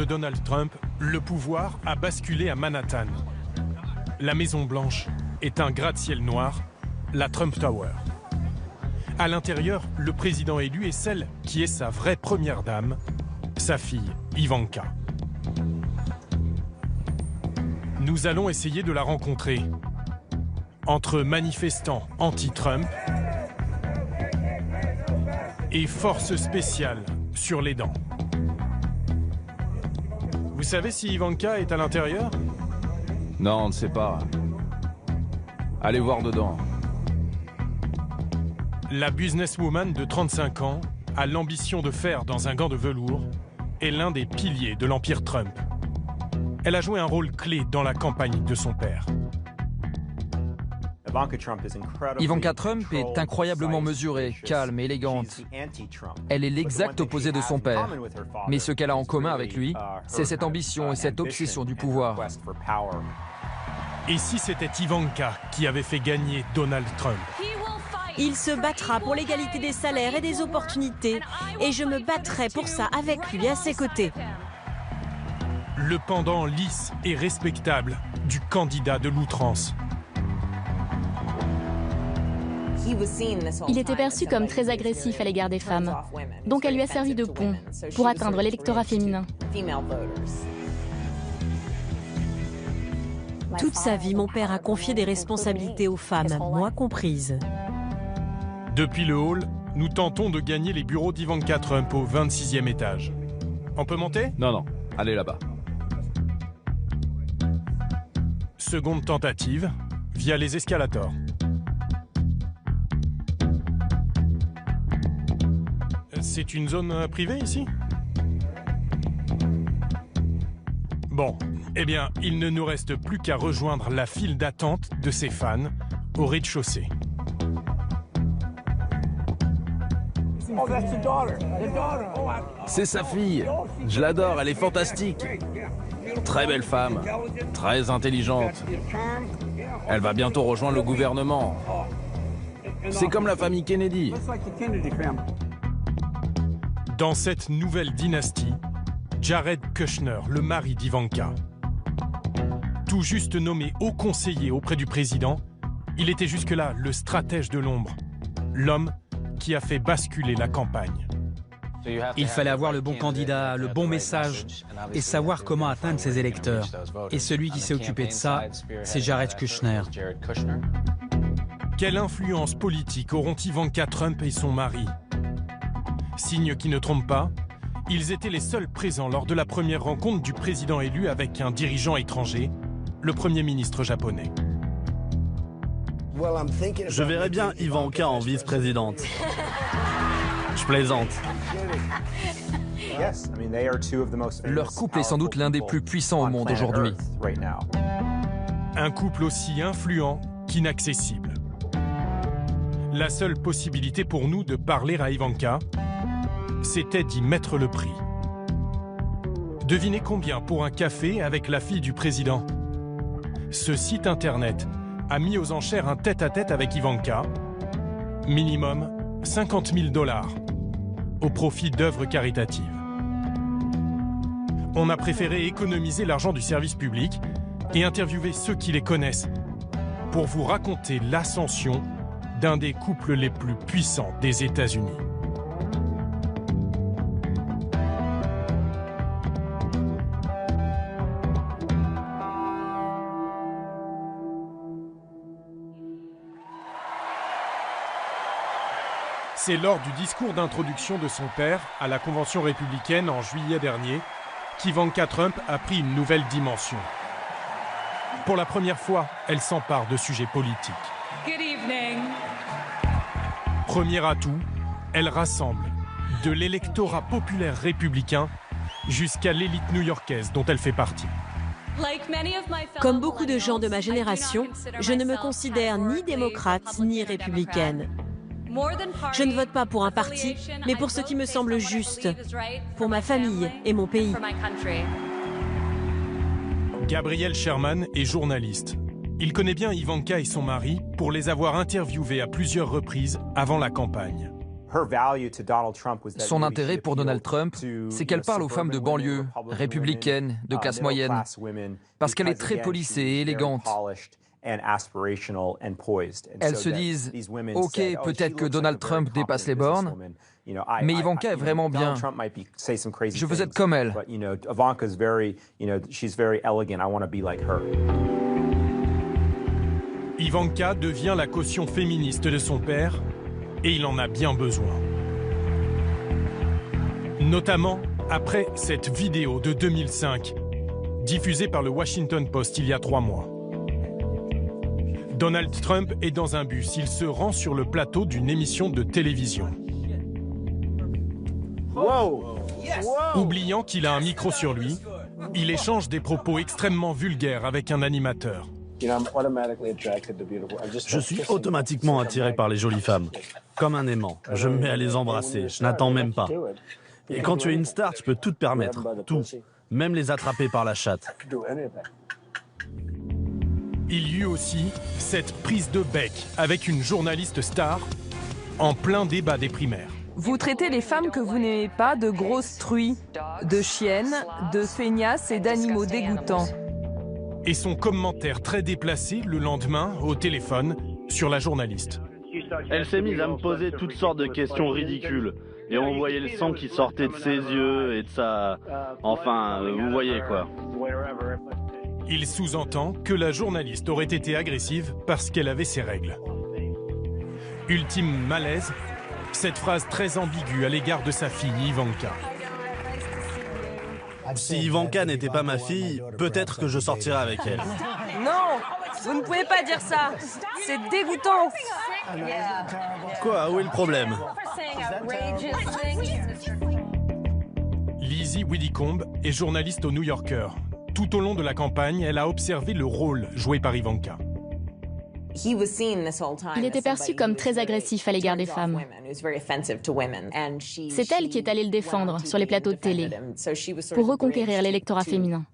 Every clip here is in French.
De Donald Trump, le pouvoir a basculé à Manhattan. La Maison-Blanche est un gratte-ciel noir, la Trump Tower. À l'intérieur, le président élu est celle qui est sa vraie première dame, sa fille Ivanka. Nous allons essayer de la rencontrer. Entre manifestants anti-Trump et forces spéciales sur les dents. Vous savez si Ivanka est à l'intérieur? Non, on ne sait pas. Allez voir dedans. La businesswoman de 35 ans a l'ambition de faire dans un gant de velours est l'un des piliers de l'empire Trump. Elle a joué un rôle clé dans la campagne de son père. Ivanka Trump est incroyablement mesurée, calme et élégante. Elle est l'exact opposé de son père. Mais ce qu'elle a en commun avec lui, c'est cette ambition et cette obsession du pouvoir. Et si c'était Ivanka qui avait fait gagner Donald Trump? Il se battra pour l'égalité des salaires et des opportunités. Et je me battrai pour ça avec lui à ses côtés. Le pendant lisse et respectable du candidat de l'outrance. Il était perçu comme très agressif à l'égard des femmes, donc elle lui a servi de pont pour atteindre l'électorat féminin. Toute sa vie, mon père a confié des responsabilités aux femmes, moi comprise. Depuis le hall, nous tentons de gagner les bureaux d'Ivanka Trump au 26e étage. On peut monter? Non, non, allez là-bas. Seconde tentative, via les escalators. C'est une zone privée ici? Bon, eh bien, il ne nous reste plus qu'à rejoindre la file d'attente de ses fans au rez-de-chaussée. C'est sa fille. Je l'adore, elle est fantastique. Très belle femme, très intelligente. Elle va bientôt rejoindre le gouvernement. C'est comme la famille Kennedy. Dans cette nouvelle dynastie, Jared Kushner, le mari d'Ivanka. Tout juste nommé haut conseiller auprès du président, il était jusque-là le stratège de l'ombre, l'homme qui a fait basculer la campagne. Il fallait avoir le bon candidat, le bon message et savoir comment atteindre ses électeurs. Et celui qui s'est occupé de ça, c'est Jared Kushner. Quelle influence politique auront Ivanka Trump et son mari? Signe qui ne trompe pas, ils étaient les seuls présents lors de la première rencontre du président élu avec un dirigeant étranger, le Premier ministre japonais. Je verrais bien Ivanka en vice-présidente. Je plaisante. Leur couple est sans doute l'un des plus puissants au monde aujourd'hui. Un couple aussi influent qu'inaccessible. La seule possibilité pour nous de parler à Ivanka, c'était d'y mettre le prix. Devinez combien pour un café avec la fille du président? Ce site internet a mis aux enchères un tête-à-tête avec Ivanka, minimum 50 000 $, au profit d'œuvres caritatives. On a préféré économiser l'argent du service public et interviewer ceux qui les connaissent pour vous raconter l'ascension d'un des couples les plus puissants des États-Unis. C'est lors du discours d'introduction de son père à la Convention républicaine en juillet dernier qu'Ivanka Trump a pris une nouvelle dimension. Pour la première fois, elle s'empare de sujets politiques. Good evening. Premier atout, elle rassemble de l'électorat populaire républicain jusqu'à l'élite new-yorkaise dont elle fait partie. Comme beaucoup de gens de ma génération, je ne me considère ni démocrate ni républicaine. Je ne vote pas pour un parti, mais pour ce qui me semble juste, pour ma famille et mon pays. Gabriel Sherman est journaliste. Il connaît bien Ivanka et son mari pour les avoir interviewés à plusieurs reprises avant la campagne. Son intérêt pour Donald Trump, c'est qu'elle parle aux femmes de banlieue, républicaines, de classe moyenne, parce qu'elle est très policée et élégante. Elles se disent « Ok, peut-être que Donald Trump dépasse les bornes, mais Ivanka est vraiment bien. Je veux être comme elle. » Ivanka devient la caution féministe de son père, et il en a bien besoin. Notamment après cette vidéo de 2005, diffusée par le Washington Post il y a 3 mois. Donald Trump est dans un bus, il se rend sur le plateau d'une émission de télévision. Oubliant qu'il a un micro sur lui, il échange des propos extrêmement vulgaires avec un animateur. Je suis automatiquement attiré par les jolies femmes. Comme un aimant. Je me mets à les embrasser. Je n'attends même pas. Et quand tu es une star, tu peux tout te permettre. Tout. Même les attraper par la chatte. Il y eut aussi cette prise de bec avec une journaliste star en plein débat des primaires. Vous traitez les femmes que vous n'aimez pas de grosses truies, de chiennes, de feignasses et d'animaux dégoûtants. Et son commentaire très déplacé le lendemain au téléphone sur la journaliste. Elle s'est mise à me poser toutes sortes de questions ridicules. Et on voyait le sang qui sortait de ses yeux et de sa... Enfin, vous voyez quoi. Il sous-entend que la journaliste aurait été agressive parce qu'elle avait ses règles. Ultime malaise, cette phrase très ambiguë à l'égard de sa fille Ivanka. Si Ivanka n'était pas ma fille, peut-être que je sortirais avec elle. Non, vous ne pouvez pas dire ça. C'est dégoûtant. Quoi, où est le problème? Lizzie Widdicombe est journaliste au New Yorker. Tout au long de la campagne, elle a observé le rôle joué par Ivanka. Il était perçu comme très agressif à l'égard des femmes. C'est elle qui est allée le défendre sur les plateaux de télé pour reconquérir l'électorat féminin.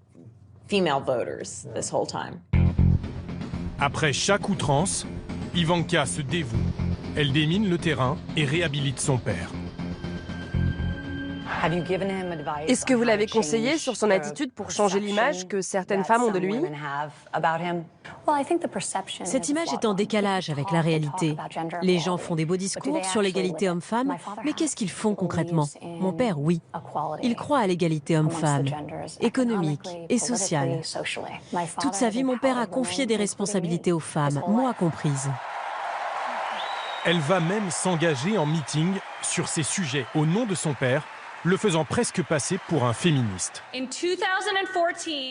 Après chaque outrance, Ivanka se dévoue. Elle démine le terrain et réhabilite son père. Est-ce que vous l'avez conseillé sur son attitude pour changer l'image que certaines femmes ont de lui? Cette image est en décalage avec la réalité. Les gens font des beaux discours sur l'égalité homme-femme, mais qu'est-ce qu'ils font concrètement? Mon père, oui. Il croit à l'égalité homme-femme, économique et sociale. Toute sa vie, mon père a confié des responsabilités aux femmes, moi comprise. Elle va même s'engager en meeting sur ces sujets au nom de son père, le faisant presque passer pour un féministe.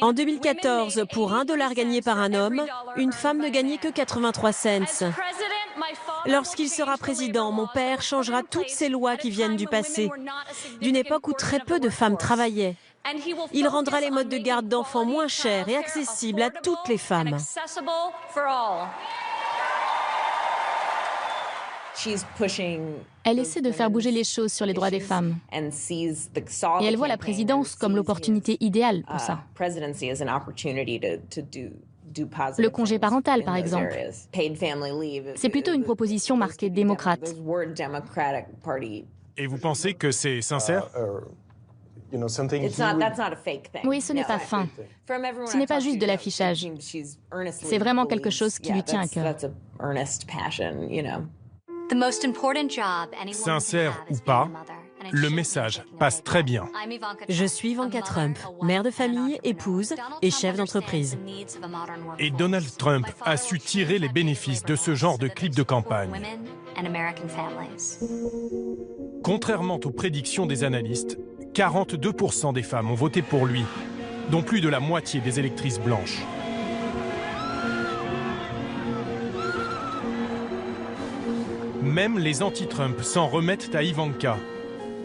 En 2014, pour $1 gagné par un homme, une femme ne gagnait que 83 cents. Lorsqu'il sera président, mon père changera toutes ces lois qui viennent du passé, d'une époque où très peu de femmes travaillaient. Il rendra les modes de garde d'enfants moins chers et accessibles à toutes les femmes. Elle essaie de faire bouger les choses sur les droits des femmes. Et elle voit la présidence comme l'opportunité idéale pour ça. Le congé parental, par exemple. C'est plutôt une proposition marquée démocrate. Et vous pensez que c'est sincère? Oui, ce n'est pas fin. Ce n'est pas juste de l'affichage. C'est vraiment quelque chose qui lui tient à cœur. Sincère ou pas, le message passe très bien. Je suis Ivanka Trump, mère de famille, épouse et chef d'entreprise. Et Donald Trump a su tirer les bénéfices de ce genre de clip de campagne. Contrairement aux prédictions des analystes, 42% des femmes ont voté pour lui, dont plus de la moitié des électrices blanches. Même les anti-Trump s'en remettent à Ivanka,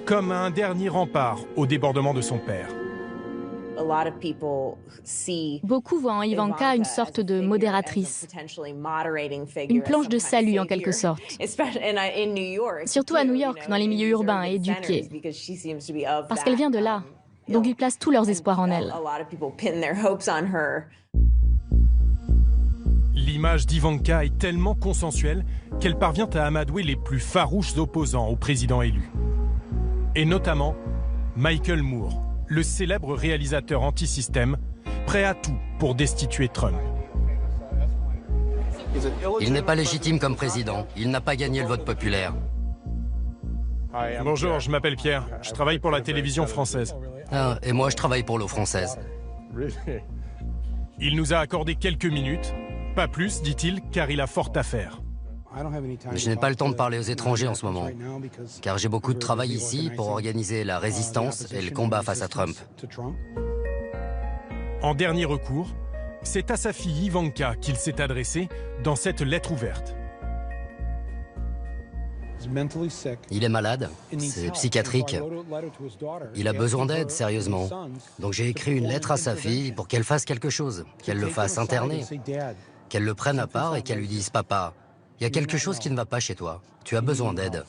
comme à un dernier rempart au débordement de son père. Beaucoup voient en Ivanka une sorte de modératrice, une planche de salut en quelque sorte. Surtout à New York, dans les milieux urbains et éduqués, parce qu'elle vient de là, donc ils placent tous leurs espoirs en elle. L'image d'Ivanka est tellement consensuelle qu'elle parvient à amadouer les plus farouches opposants au président élu. Et notamment Michael Moore, le célèbre réalisateur anti-système, prêt à tout pour destituer Trump. Il n'est pas légitime comme président. Il n'a pas gagné le vote populaire. Bonjour, je m'appelle Pierre. Je travaille pour la télévision française. Ah, et moi, je travaille pour l'eau française. Il nous a accordé quelques minutes. Pas plus, dit-il, car il a fort à faire. Je n'ai pas le temps de parler aux étrangers en ce moment, car j'ai beaucoup de travail ici pour organiser la résistance et le combat face à Trump. En dernier recours, c'est à sa fille Ivanka qu'il s'est adressé dans cette lettre ouverte. Il est malade, c'est psychiatrique. Il a besoin d'aide, sérieusement. Donc j'ai écrit une lettre à sa fille pour qu'elle fasse quelque chose, qu'elle le fasse interner, qu'elle le prenne à part et qu'elle lui dise « Papa, il y a quelque chose qui ne va pas chez toi, tu as besoin d'aide. »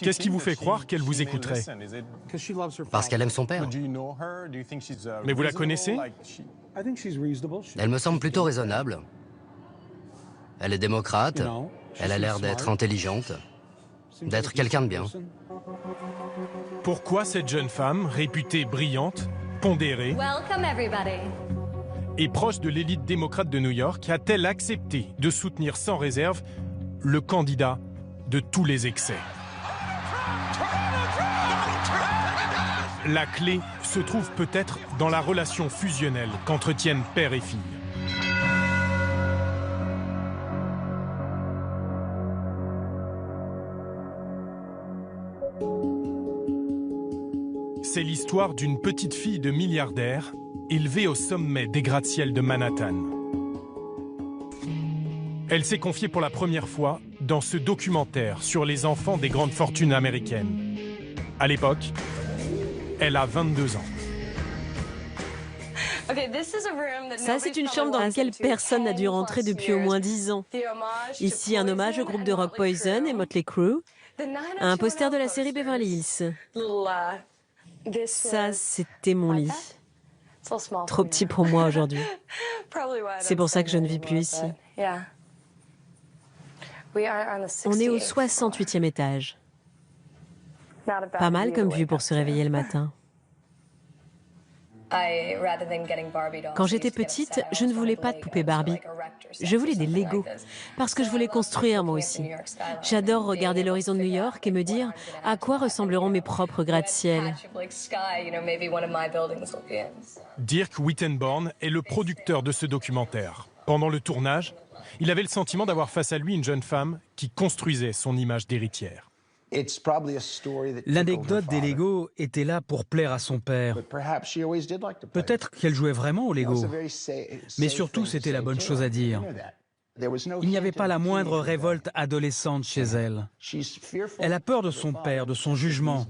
Qu'est-ce qui vous fait croire qu'elle vous écouterait? Parce qu'elle aime son père. Mais vous la connaissez? Elle me semble plutôt raisonnable. Elle est démocrate, elle a l'air d'être intelligente, d'être quelqu'un de bien. Pourquoi cette jeune femme, réputée brillante, pondérée et proche de l'élite démocrate de New York, a-t-elle accepté de soutenir sans réserve le candidat de tous les excès? La clé se trouve peut-être dans la relation fusionnelle qu'entretiennent père et fille. C'est l'histoire d'une petite fille de milliardaire élevée au sommet des gratte-ciel de Manhattan. Elle s'est confiée pour la première fois dans ce documentaire sur les enfants des grandes fortunes américaines. À l'époque, elle a 22 ans. Ça, c'est une chambre dans laquelle personne n'a dû rentrer depuis au moins 10 ans. Ici, un hommage au groupe de rock Poison et Motley Crue. Un poster de la série Beverly Hills. Ça, c'était mon lit. Trop petit pour moi aujourd'hui. C'est pour ça que je ne vis plus ici. On est au 68e étage. Pas mal comme vue pour se réveiller le matin. Quand j'étais petite, je ne voulais pas de poupée Barbie. Je voulais des Lego, parce que je voulais construire moi aussi. J'adore regarder l'horizon de New York et me dire à quoi ressembleront mes propres gratte-ciel. Dirk Wittenborn est le producteur de ce documentaire. Pendant le tournage, il avait le sentiment d'avoir face à lui une jeune femme qui construisait son image d'héritière. L'anecdote des Lego était là pour plaire à son père. Peut-être qu'elle jouait vraiment aux Lego, mais surtout c'était la bonne chose à dire. Il n'y avait pas la moindre révolte adolescente chez elle. Elle a peur de son père, de son jugement.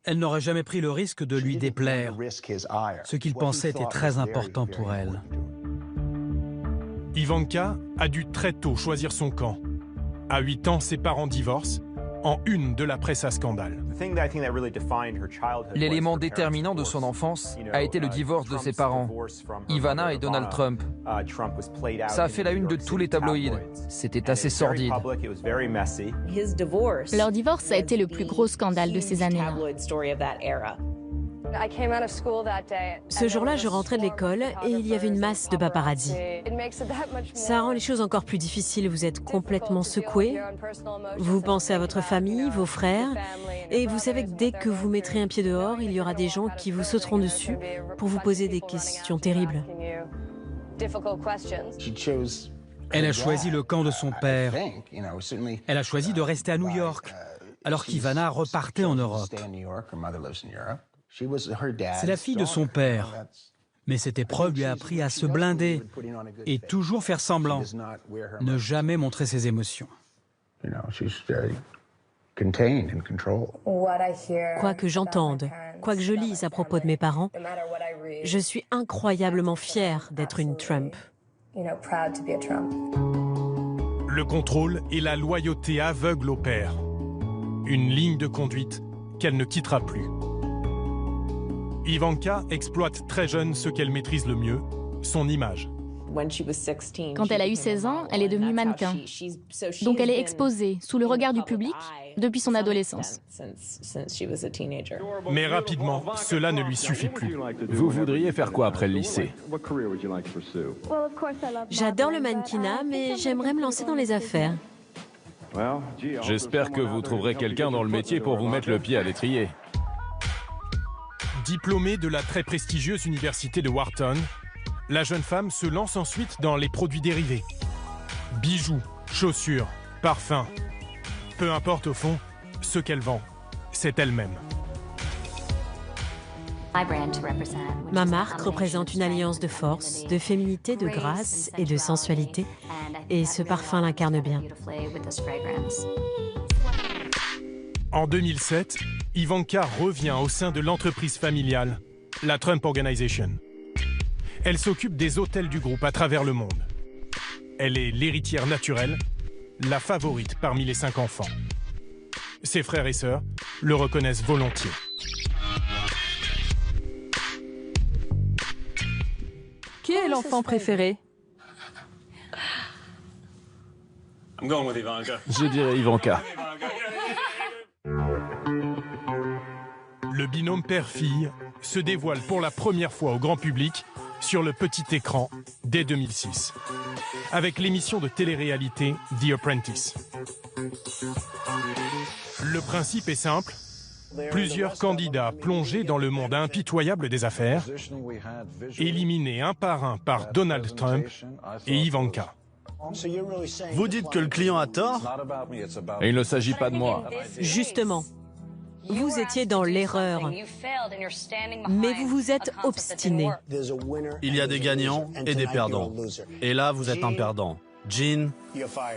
Elle n'aurait jamais pris le risque de lui déplaire. Ce qu'il pensait était très important pour elle. Ivanka a dû très tôt choisir son camp. À 8 ans, ses parents divorcent, en une de la presse à scandale. L'élément déterminant de son enfance a été le divorce de ses parents, Ivana et Donald Trump. Ça a fait la une de tous les tabloïds. C'était assez sordide. Leur divorce a été le plus gros scandale de ces années-là. Ce jour-là, je rentrais de l'école et il y avait une masse de paparazzi. Ça rend les choses encore plus difficiles. Vous êtes complètement secoué. Vous pensez à votre famille, vos frères, et vous savez que dès que vous mettrez un pied dehors, il y aura des gens qui vous sauteront dessus pour vous poser des questions terribles. Elle a choisi le camp de son père. Elle a choisi de rester à New York, alors qu'Ivana repartait en Europe. C'est la fille de son père. Mais cette épreuve lui a appris à se blinder et toujours faire semblant, ne jamais montrer ses émotions. Quoi que j'entende, quoi que je lise à propos de mes parents, je suis incroyablement fière d'être une Trump. Le contrôle et la loyauté aveugle au père. Une ligne de conduite qu'elle ne quittera plus. Ivanka exploite très jeune ce qu'elle maîtrise le mieux, son image. Quand elle a eu 16 ans, elle est devenue mannequin. Donc elle est exposée, sous le regard du public, depuis son adolescence. Mais rapidement, cela ne lui suffit plus. Vous voudriez faire quoi après le lycée? J'adore le mannequinat, mais j'aimerais me lancer dans les affaires. J'espère que vous trouverez quelqu'un dans le métier pour vous mettre le pied à l'étrier. Diplômée de la très prestigieuse université de Wharton, la jeune femme se lance ensuite dans les produits dérivés. Bijoux, chaussures, parfums. Peu importe au fond, ce qu'elle vend, c'est elle-même. Ma marque représente une alliance de force, de féminité, de grâce et de sensualité. Et ce parfum l'incarne bien. En 2007, Ivanka revient au sein de l'entreprise familiale, la Trump Organization. Elle s'occupe des hôtels du groupe à travers le monde. Elle est l'héritière naturelle, la favorite parmi les 5 enfants. Ses frères et sœurs le reconnaissent volontiers. Qui est l'enfant préféré? Je dirais Ivanka. Le binôme père-fille se dévoile pour la première fois au grand public sur le petit écran dès 2006, avec l'émission de télé-réalité The Apprentice. Le principe est simple. Plusieurs candidats plongés dans le monde impitoyable des affaires, éliminés un par Donald Trump et Ivanka. Vous dites que le client a tort? Et il ne s'agit pas de moi. Justement, vous étiez dans l'erreur, mais vous vous êtes obstiné. Il y a des gagnants et des perdants. Et là, vous êtes un perdant. Jean,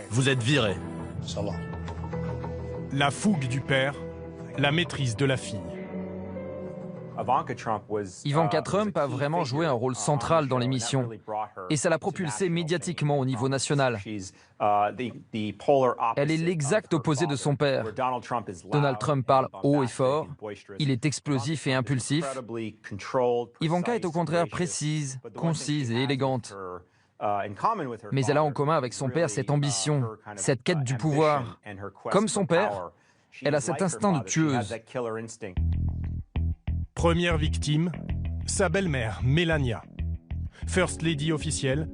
vous êtes viré. La fougue du père, la maîtrise de la fille. Ivanka Trump a vraiment joué un rôle central dans l'émission et ça l'a propulsée médiatiquement au niveau national. Elle est l'exact opposé de son père. Donald Trump parle haut et fort, il est explosif et impulsif. Ivanka est au contraire précise, concise et élégante. Mais elle a en commun avec son père cette ambition, cette quête du pouvoir. Comme son père, elle a cet instinct de tueuse. Première victime, sa belle-mère, Melania. First Lady officielle,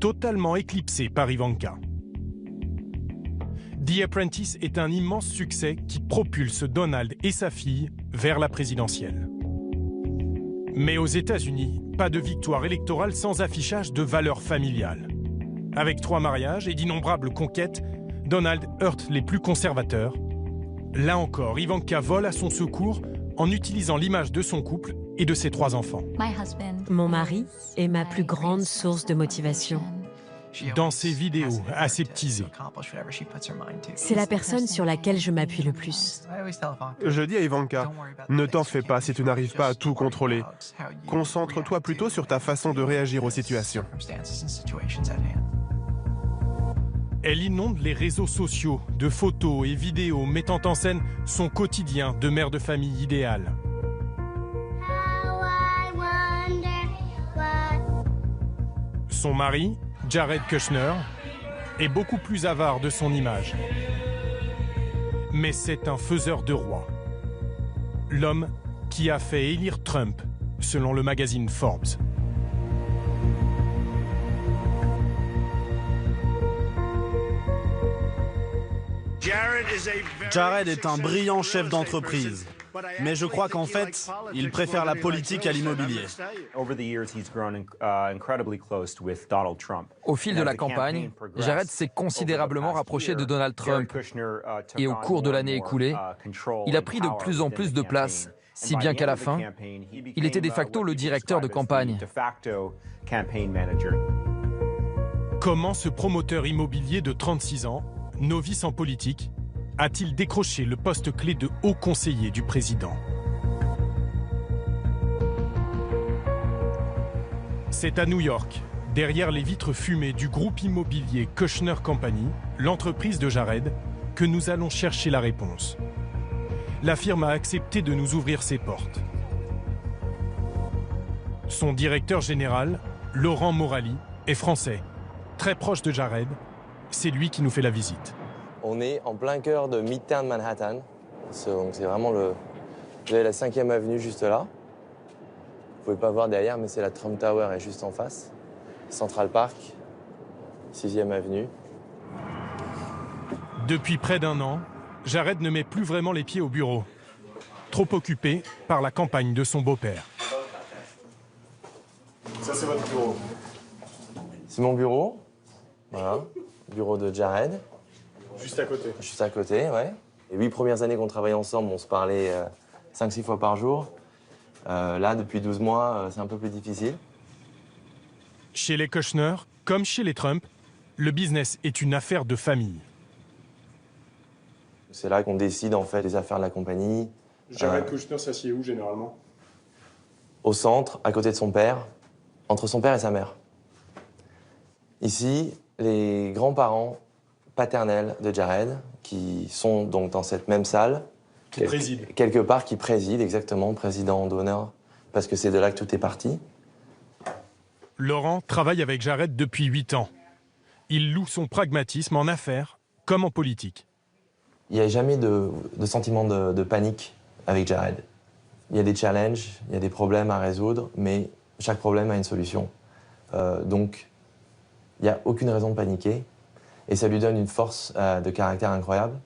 totalement éclipsée par Ivanka. The Apprentice est un immense succès qui propulse Donald et sa fille vers la présidentielle. Mais aux États-Unis, pas de victoire électorale sans affichage de valeurs familiales. Avec 3 mariages et d'innombrables conquêtes, Donald heurte les plus conservateurs. Là encore, Ivanka vole à son secours en utilisant l'image de son couple et de ses 3 enfants. Mon mari est ma plus grande source de motivation. Dans ses vidéos aseptisées, c'est la personne sur laquelle je m'appuie le plus. Je dis à Ivanka, ne t'en fais pas si tu n'arrives pas à tout contrôler. Concentre-toi plutôt sur ta façon de réagir aux situations. Elle inonde les réseaux sociaux de photos et vidéos mettant en scène son quotidien de mère de famille idéale. Son mari, Jared Kushner, est beaucoup plus avare de son image. Mais c'est un faiseur de rois. L'homme qui a fait élire Trump, selon le magazine Forbes. Jared est un brillant chef d'entreprise. Mais je crois qu'en fait, il préfère la politique à l'immobilier. Au fil de la campagne, Jared s'est considérablement rapproché de Donald Trump. Et au cours de l'année écoulée, il a pris de plus en plus de place, si bien qu'à la fin, il était de facto le directeur de campagne. Comment ce promoteur immobilier de 36 ans, novice en politique, a-t-il décroché le poste clé de haut conseiller du président? C'est à New York, derrière les vitres fumées du groupe immobilier Kushner Company, l'entreprise de Jared, que nous allons chercher la réponse. La firme a accepté de nous ouvrir ses portes. Son directeur général, Laurent Morali, est français, très proche de Jared. C'est lui qui nous fait la visite. On est en plein cœur de Midtown Manhattan. C'est vraiment le... Vous avez la 5e avenue juste là. Vous pouvez pas voir derrière, mais c'est la Trump Tower est juste en face. Central Park, 6e avenue. Depuis près d'1 an, Jared ne met plus vraiment les pieds au bureau. Trop occupé par la campagne de son beau-père. Ça, c'est votre bureau. C'est mon bureau. Voilà. Bureau de Jared. Juste à côté. Juste à côté, ouais. Les 8 premières années qu'on travaillait ensemble, on se parlait 5-6 fois par jour. Là, depuis 12 mois, c'est un peu plus difficile. Chez les Kushner, comme chez les Trump, le business est une affaire de famille. C'est là qu'on décide en fait des affaires de la compagnie. Jared Kushner s'assied où généralement? Au centre, à côté de son père, entre son père et sa mère. Ici, les grands-parents paternels de Jared, qui sont donc dans cette même salle. Qui préside. Quelque part, qui préside, exactement, président d'honneur, parce que c'est de là que tout est parti. Laurent travaille avec Jared depuis 8 ans. Il loue son pragmatisme en affaires comme en politique. Il n'y a jamais de sentiment de panique avec Jared. Il y a des challenges, il y a des problèmes à résoudre, mais chaque problème a une solution. Donc, il n'y a aucune raison de paniquer. Et ça lui donne une force de caractère incroyable.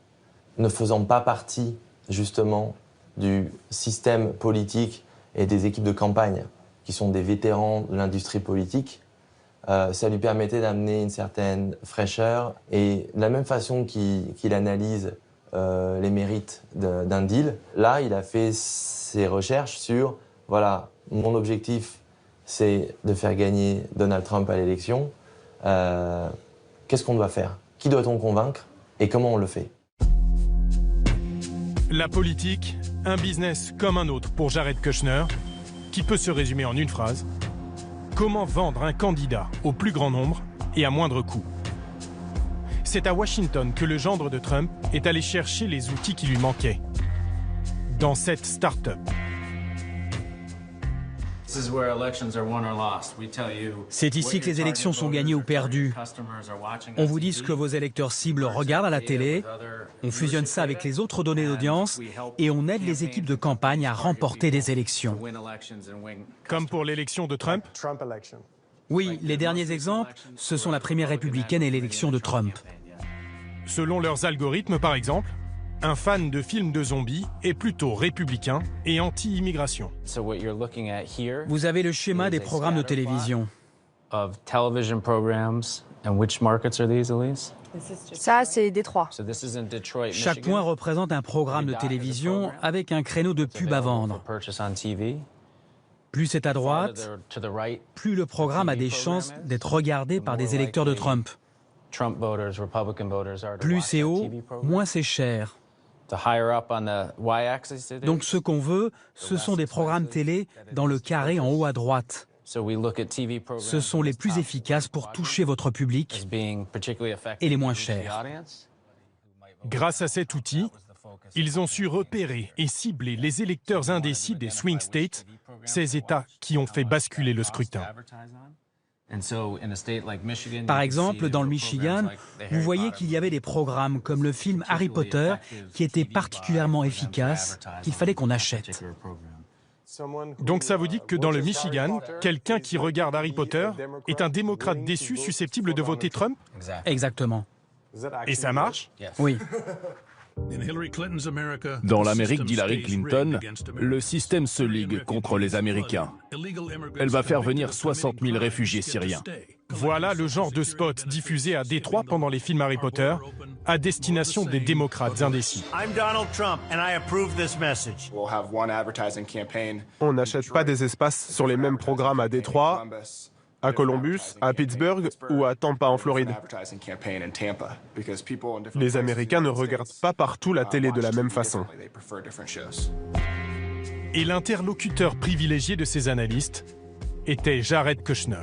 Ne faisant pas partie, justement, du système politique et des équipes de campagne, qui sont des vétérans de l'industrie politique, ça lui permettait d'amener une certaine fraîcheur. Et de la même façon qu'il analyse les mérites d'un deal, là, il a fait ses recherches sur, voilà, mon objectif, c'est de faire gagner Donald Trump à l'élection. Qu'est-ce qu'on doit faire? Qui doit-on convaincre? Et comment on le fait? La politique, un business comme un autre pour Jared Kushner, qui peut se résumer en une phrase. Comment vendre un candidat au plus grand nombre et à moindre coût? C'est à Washington que le gendre de Trump est allé chercher les outils qui lui manquaient. Dans cette start-up. C'est ici que les élections sont gagnées ou perdues. On vous dit ce que vos électeurs cibles regardent à la télé, on fusionne ça avec les autres données d'audience et on aide les équipes de campagne à remporter des élections. Comme pour l'élection de Trump? Oui, les derniers exemples, ce sont la primaire républicaine et l'élection de Trump. Selon leurs algorithmes, par exemple, un fan de films de zombies est plutôt républicain et anti-immigration. Vous avez le schéma des programmes de télévision. Ça, c'est Détroit. Chaque point représente un programme de télévision avec un créneau de pub à vendre. Plus c'est à droite, plus le programme a des chances d'être regardé par des électeurs de Trump. Plus c'est haut, moins c'est cher. Donc ce qu'on veut, ce sont des programmes télé dans le carré en haut à droite. Ce sont les plus efficaces pour toucher votre public et les moins chers. Grâce à cet outil, ils ont su repérer et cibler les électeurs indécis des swing states, ces États qui ont fait basculer le scrutin. Par exemple, dans le Michigan, vous voyez qu'il y avait des programmes comme le film Harry Potter qui étaient particulièrement efficaces, qu'il fallait qu'on achète. Donc ça vous dit que dans le Michigan, quelqu'un qui regarde Harry Potter est un démocrate déçu susceptible de voter Trump? Exactement. Et ça marche? Oui. Dans l'Amérique d'Hillary Clinton, le système se ligue contre les Américains. Elle va faire venir 60 000 réfugiés syriens. Voilà le genre de spot diffusé à Détroit pendant les films Harry Potter, à destination des démocrates indécis. On n'achète pas des espaces sur les mêmes programmes à Détroit, à Columbus, à Pittsburgh ou à Tampa en Floride. Les Américains ne regardent pas partout la télé de la même façon. Et l'interlocuteur privilégié de ces analystes était Jared Kushner.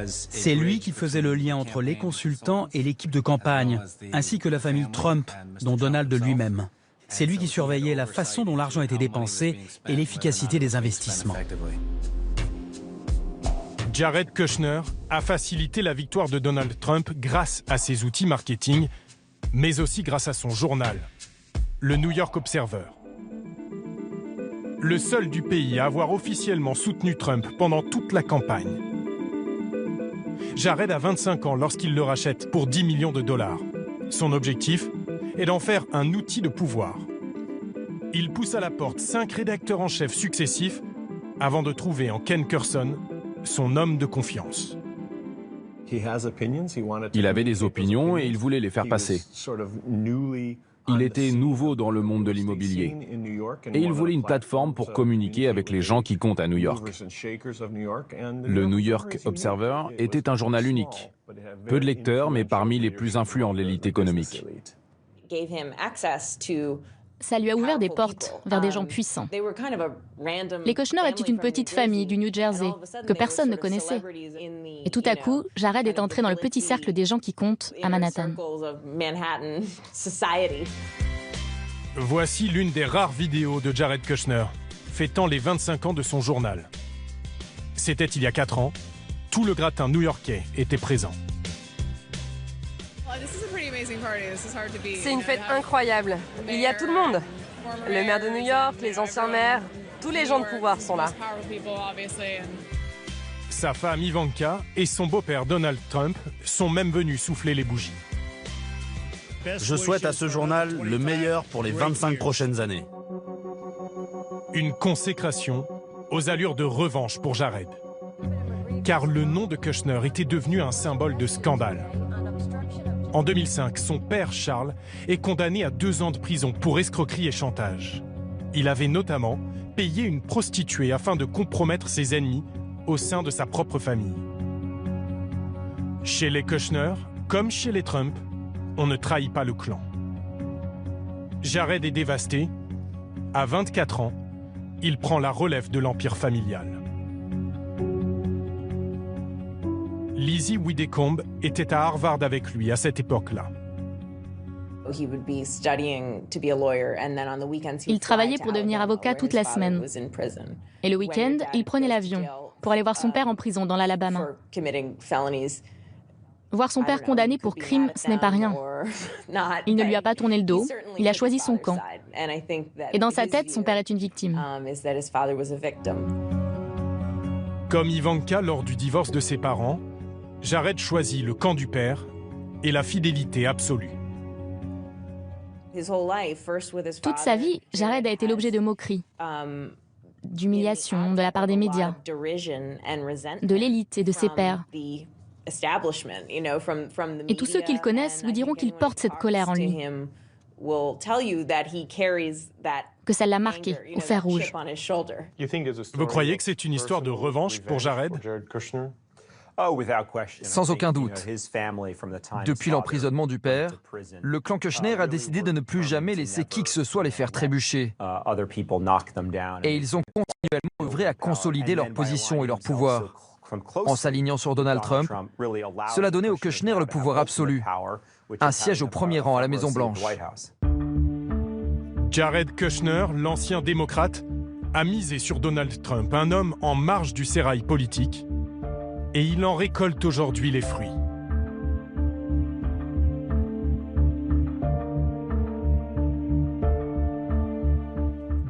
C'est lui qui faisait le lien entre les consultants et l'équipe de campagne, ainsi que la famille Trump, dont Donald lui-même. C'est lui qui surveillait la façon dont l'argent était dépensé et l'efficacité des investissements. Jared Kushner a facilité la victoire de Donald Trump grâce à ses outils marketing, mais aussi grâce à son journal, le New York Observer. Le seul du pays à avoir officiellement soutenu Trump pendant toute la campagne. Jared a 25 ans lorsqu'il le rachète pour 10 millions de dollars. Son objectif est d'en faire un outil de pouvoir. Il pousse à la porte 5 rédacteurs en chef successifs avant de trouver en Ken Kurson son homme de confiance. Il avait des opinions et il voulait les faire passer. Il était nouveau dans le monde de l'immobilier et il voulait une plateforme pour communiquer avec les gens qui comptent à New York. Le New York Observer était un journal unique. Peu de lecteurs, mais parmi les plus influents de l'élite économique. Ça lui a ouvert des portes vers des gens puissants. Les Kushner étaient une petite famille du New Jersey que personne ne connaissait. Et tout à coup, Jared est entré dans le petit cercle des gens qui comptent à Manhattan. Voici l'une des rares vidéos de Jared Kushner, fêtant les 25 ans de son journal. C'était il y a 4 ans. Tout le gratin new-yorkais était présent. C'est une fête incroyable. Il y a tout le monde. Le maire de New York, les anciens maires, tous les gens de pouvoir sont là. Sa femme Ivanka et son beau-père Donald Trump sont même venus souffler les bougies. Je souhaite à ce journal le meilleur pour les 25 prochaines années. Une consécration aux allures de revanche pour Jared. Car le nom de Kushner était devenu un symbole de scandale. En 2005, son père Charles est condamné à 2 ans de prison pour escroquerie et chantage. Il avait notamment payé une prostituée afin de compromettre ses ennemis au sein de sa propre famille. Chez les Kushner, comme chez les Trump, on ne trahit pas le clan. Jared est dévasté. À 24 ans, il prend la relève de l'empire familial. Lizzie Widdecombe était à Harvard avec lui à cette époque-là. Il travaillait pour devenir avocat toute la semaine. Et le week-end, il prenait l'avion pour aller voir son père en prison dans l'Alabama. Voir son père condamné pour crime, ce n'est pas rien. Il ne lui a pas tourné le dos, il a choisi son camp. Et dans sa tête, son père est une victime. Comme Ivanka lors du divorce de ses parents, Jared choisit le camp du père et la fidélité absolue. Toute sa vie, Jared a été l'objet de moqueries, d'humiliation de la part des médias, de l'élite et de ses pairs. Et tous ceux qui le connaissent vous diront qu'il porte cette colère en lui, que ça l'a marqué au fer rouge. Vous croyez que c'est une histoire de revanche pour Jared ? Sans aucun doute. Depuis l'emprisonnement du père, le clan Kushner a décidé de ne plus jamais laisser qui que ce soit les faire trébucher. Et ils ont continuellement œuvré à consolider leur position et leur pouvoir. En s'alignant sur Donald Trump, cela donnait aux Kushner le pouvoir absolu, un siège au premier rang à la Maison-Blanche. Jared Kushner, l'ancien démocrate, a misé sur Donald Trump, un homme en marge du sérail politique, et il en récolte aujourd'hui les fruits.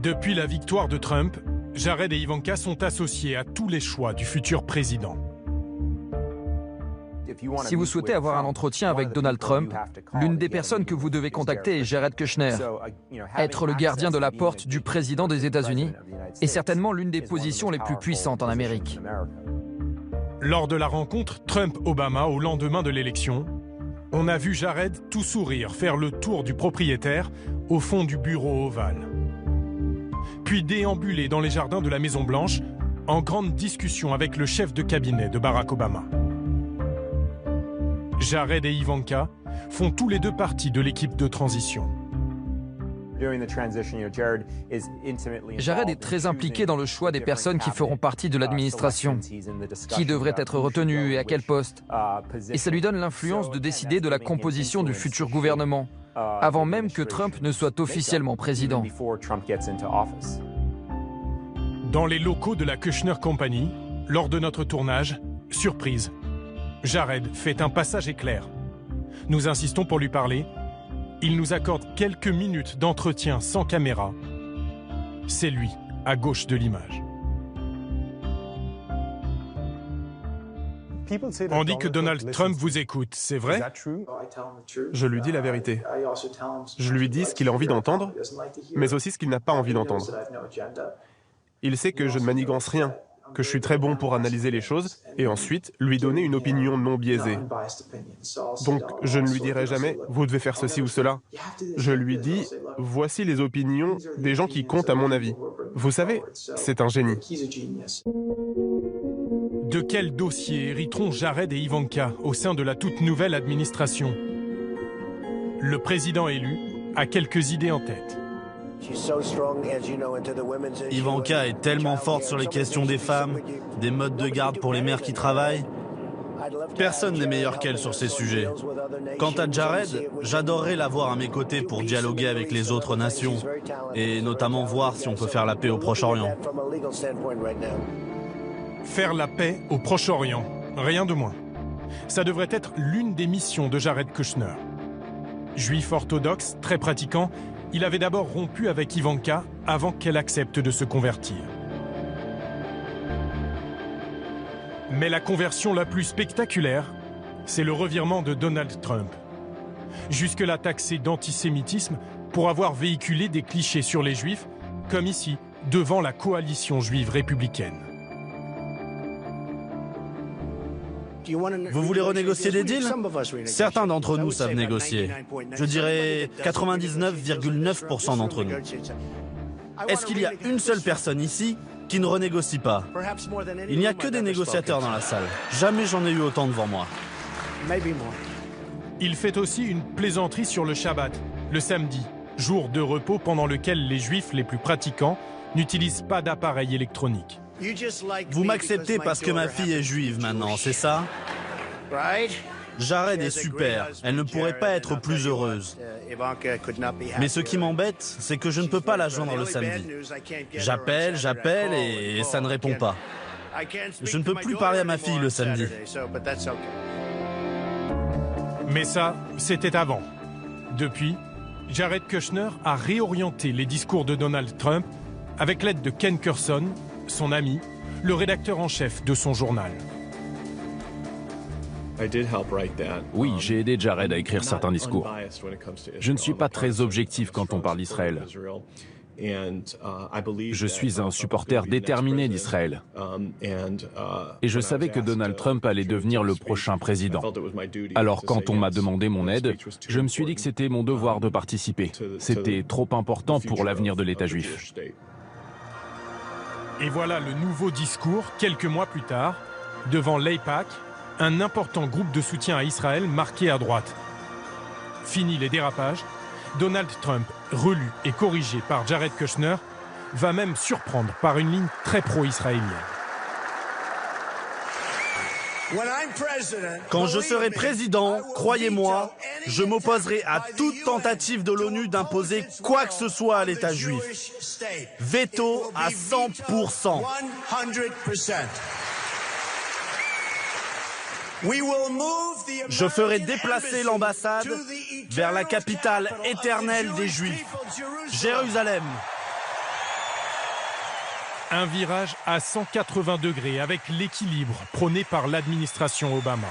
Depuis la victoire de Trump, Jared et Ivanka sont associés à tous les choix du futur président. Si vous souhaitez avoir un entretien avec Donald Trump, l'une des personnes que vous devez contacter est Jared Kushner. Être le gardien de la porte du président des États-Unis est certainement l'une des positions les plus puissantes en Amérique. Lors de la rencontre Trump-Obama au lendemain de l'élection, on a vu Jared tout sourire faire le tour du propriétaire au fond du bureau ovale. Puis déambuler dans les jardins de la Maison-Blanche en grande discussion avec le chef de cabinet de Barack Obama. Jared et Ivanka font tous les deux partie de l'équipe de transition. Jared est très impliqué dans le choix des personnes qui feront partie de l'administration, qui devraient être retenues et à quel poste. Et ça lui donne l'influence de décider de la composition du futur gouvernement, avant même que Trump ne soit officiellement président. Dans les locaux de la Kushner Company, lors de notre tournage, Surprise, Jared fait un passage éclair. Nous insistons pour lui parler. Il nous accorde quelques minutes d'entretien sans caméra. C'est lui, à gauche de l'image. On dit que Donald Trump vous écoute, c'est vrai? Je lui dis la vérité. Je lui dis ce qu'il a envie d'entendre, mais aussi ce qu'il n'a pas envie d'entendre. Il sait que je ne manigance rien, que je suis très bon pour analyser les choses et ensuite lui donner une opinion non biaisée. Donc je ne lui dirai jamais « vous devez faire ceci ou cela ». Je lui dis « voici les opinions des gens qui comptent à mon avis ». Vous savez, c'est un génie. De quel dossier hériteront Jared et Ivanka au sein de la toute nouvelle administration? Le président élu a quelques idées en tête. Ivanka est tellement forte sur les questions des femmes, des modes de garde pour les mères qui travaillent. Personne n'est meilleur qu'elle sur ces sujets. Quant à Jared, j'adorerais l'avoir à mes côtés pour dialoguer avec les autres nations et notamment voir si on peut faire la paix au Proche-Orient. Faire la paix au Proche-Orient, rien de moins. Ça devrait être l'une des missions de Jared Kushner. Juif orthodoxe, très pratiquant, il avait d'abord rompu avec Ivanka avant qu'elle accepte de se convertir. Mais la conversion la plus spectaculaire, c'est le revirement de Donald Trump. Jusque-là taxé d'antisémitisme pour avoir véhiculé des clichés sur les Juifs, comme ici, devant la coalition juive républicaine. Vous voulez renégocier des deals? Certains d'entre nous savent négocier. Je dirais 99,9% d'entre nous. Est-ce qu'il y a une seule personne ici qui ne renégocie pas? Il n'y a que des négociateurs dans la salle. Jamais j'en ai eu autant devant moi. Il fait aussi une plaisanterie sur le Shabbat, le samedi, jour de repos pendant lequel les Juifs les plus pratiquants n'utilisent pas d'appareil électronique. Vous m'acceptez parce que ma fille est juive maintenant, c'est ça? Jared est super, elle ne pourrait pas être plus heureuse. Mais ce qui m'embête, c'est que je ne peux pas la joindre le samedi. J'appelle et ça ne répond pas. Je ne peux plus parler à ma fille le samedi. Mais ça, c'était avant. Depuis, Jared Kushner a réorienté les discours de Donald Trump avec l'aide de Ken Kurson, son ami, le rédacteur en chef de son journal. Oui, j'ai aidé Jared à écrire certains discours. Je ne suis pas très objectif quand on parle d'Israël. Je suis un supporter déterminé d'Israël. Et je savais que Donald Trump allait devenir le prochain président. Alors quand on m'a demandé mon aide, je me suis dit que c'était mon devoir de participer. C'était trop important pour l'avenir de l'État juif. Et voilà le nouveau discours, quelques mois plus tard, devant l'AIPAC, un important groupe de soutien à Israël marqué à droite. Fini les dérapages, Donald Trump, relu et corrigé par Jared Kushner, va même surprendre par une ligne très pro-israélienne. Quand je serai président, croyez-moi, je m'opposerai à toute tentative de l'ONU d'imposer quoi que ce soit à l'État juif. Veto à 100%. Je ferai déplacer l'ambassade vers la capitale éternelle des Juifs, Jérusalem. Un virage à 180 degrés avec l'équilibre prôné par l'administration Obama.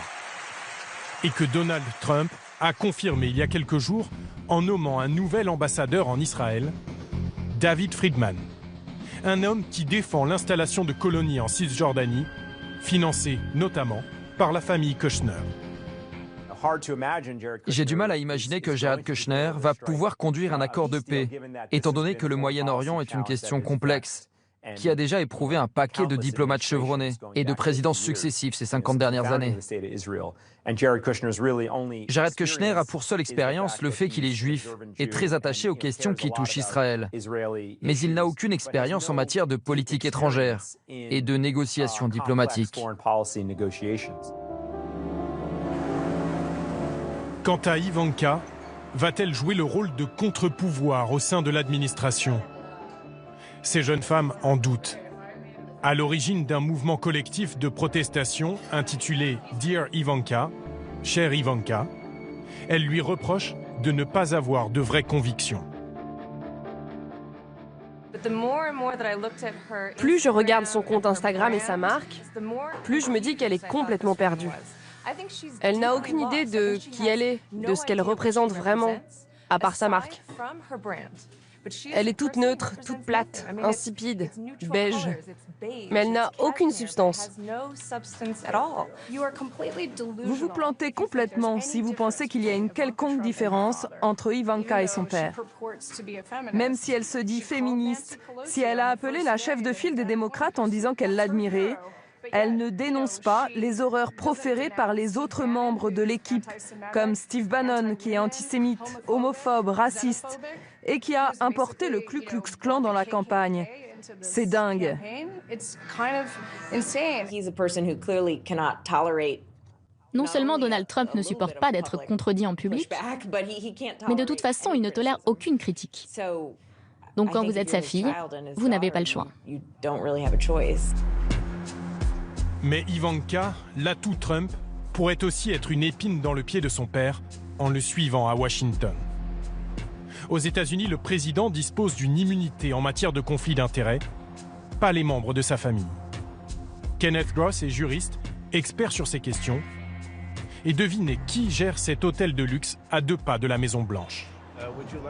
Et que Donald Trump a confirmé il y a quelques jours en nommant un nouvel ambassadeur en Israël, David Friedman. Un homme qui défend l'installation de colonies en Cisjordanie, financée notamment par la famille Kushner. J'ai du mal à imaginer que Jared Kushner va pouvoir conduire un accord de paix, étant donné que le Moyen-Orient est une question complexe, qui a déjà éprouvé un paquet de diplomates chevronnés et de présidences successives ces 50 dernières années. Jared Kushner a pour seule expérience le fait qu'il est juif et très attaché aux questions qui touchent Israël. Mais il n'a aucune expérience en matière de politique étrangère et de négociations diplomatiques. Quant à Ivanka, va-t-elle jouer le rôle de contre-pouvoir au sein de l'administration? Ces jeunes femmes en doutent. À l'origine d'un mouvement collectif de protestation intitulé Dear Ivanka, Chère Ivanka, elle lui reproche de ne pas avoir de vraies convictions. Plus je regarde son compte Instagram et sa marque, plus je me dis qu'elle est complètement perdue. Elle n'a aucune idée de qui elle est, de ce qu'elle représente vraiment, à part sa marque. Elle est toute neutre, toute plate, insipide, beige. Mais elle n'a aucune substance. Vous vous plantez complètement si vous pensez qu'il y a une quelconque différence entre Ivanka et son père. Même si elle se dit féministe, si elle a appelé la chef de file des démocrates en disant qu'elle l'admirait, elle ne dénonce pas les horreurs proférées par les autres membres de l'équipe, comme Steve Bannon, qui est antisémite, homophobe, raciste, et qui a importé le Ku Klux Klan dans la campagne. C'est dingue. Non seulement Donald Trump ne supporte pas d'être contredit en public, mais de toute façon, il ne tolère aucune critique. Donc quand vous êtes sa fille, vous n'avez pas le choix. Mais Ivanka, l'atout Trump, pourrait aussi être une épine dans le pied de son père en le suivant à Washington. Aux États-Unis, le président dispose d'une immunité en matière de conflit d'intérêts, pas les membres de sa famille. Kenneth Gross est juriste, expert sur ces questions, et devinez qui gère cet hôtel de luxe à 2 pas de la Maison-Blanche.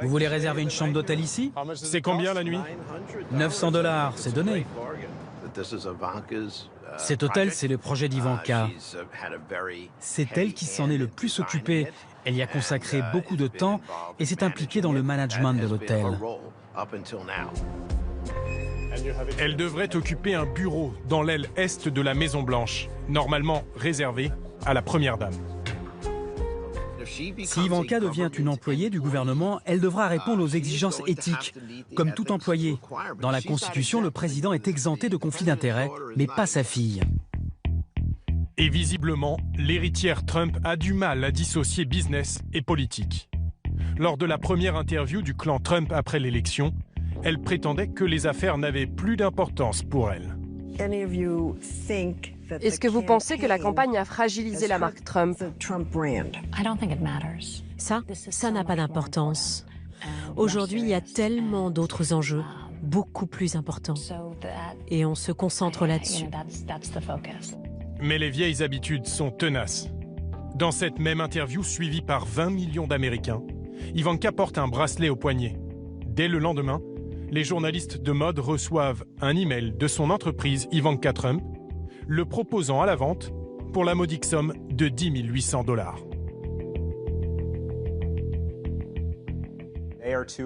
Vous voulez réserver une chambre d'hôtel ici? C'est combien la nuit? $900, c'est donné. Cet hôtel, c'est le projet d'Ivanka. C'est elle qui s'en est le plus occupée. Elle y a consacré beaucoup de temps et s'est impliquée dans le management de l'hôtel. Elle devrait occuper un bureau dans l'aile est de la Maison-Blanche, normalement réservé à la première dame. Si Ivanka devient une employée du gouvernement, elle devra répondre aux exigences éthiques, comme tout employé. Dans la Constitution, le président est exempté de conflit d'intérêts, mais pas sa fille. Et visiblement, l'héritière Trump a du mal à dissocier business et politique. Lors de la première interview du clan Trump après l'élection, elle prétendait que les affaires n'avaient plus d'importance pour elle. Est-ce que vous pensez que la campagne a fragilisé la marque Trump? Ça n'a pas d'importance. Aujourd'hui, il y a tellement d'autres enjeux, beaucoup plus importants. Et on se concentre là-dessus. Mais les vieilles habitudes sont tenaces. Dans cette même interview suivie par 20 millions d'Américains, Ivanka porte un bracelet au poignet. Dès le lendemain, les journalistes de mode reçoivent un email de son entreprise Ivanka Trump, le proposant à la vente pour la modique somme de $10 800.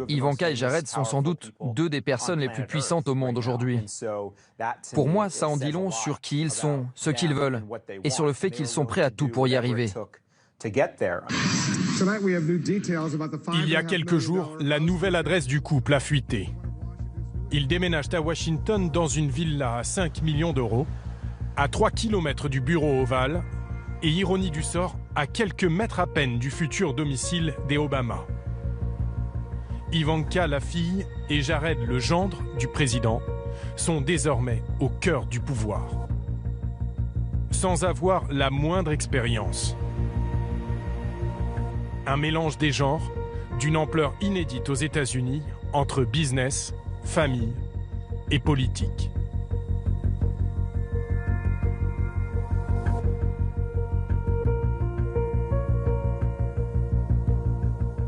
Ivanka et Jared sont sans doute 2 des personnes les plus puissantes au monde aujourd'hui. Pour moi, ça en dit long sur qui ils sont, ce qu'ils veulent, et sur le fait qu'ils sont prêts à tout pour y arriver. Il y a quelques jours, la nouvelle adresse du couple a fuité. Ils déménagent à Washington dans une villa à 5 millions d'euros, à 3 km du bureau ovale, et ironie du sort, à quelques mètres à peine du futur domicile des Obama. Ivanka, la fille, et Jared, le gendre du président, sont désormais au cœur du pouvoir. Sans avoir la moindre expérience. Un mélange des genres, d'une ampleur inédite aux États-Unis, entre business, famille et politique.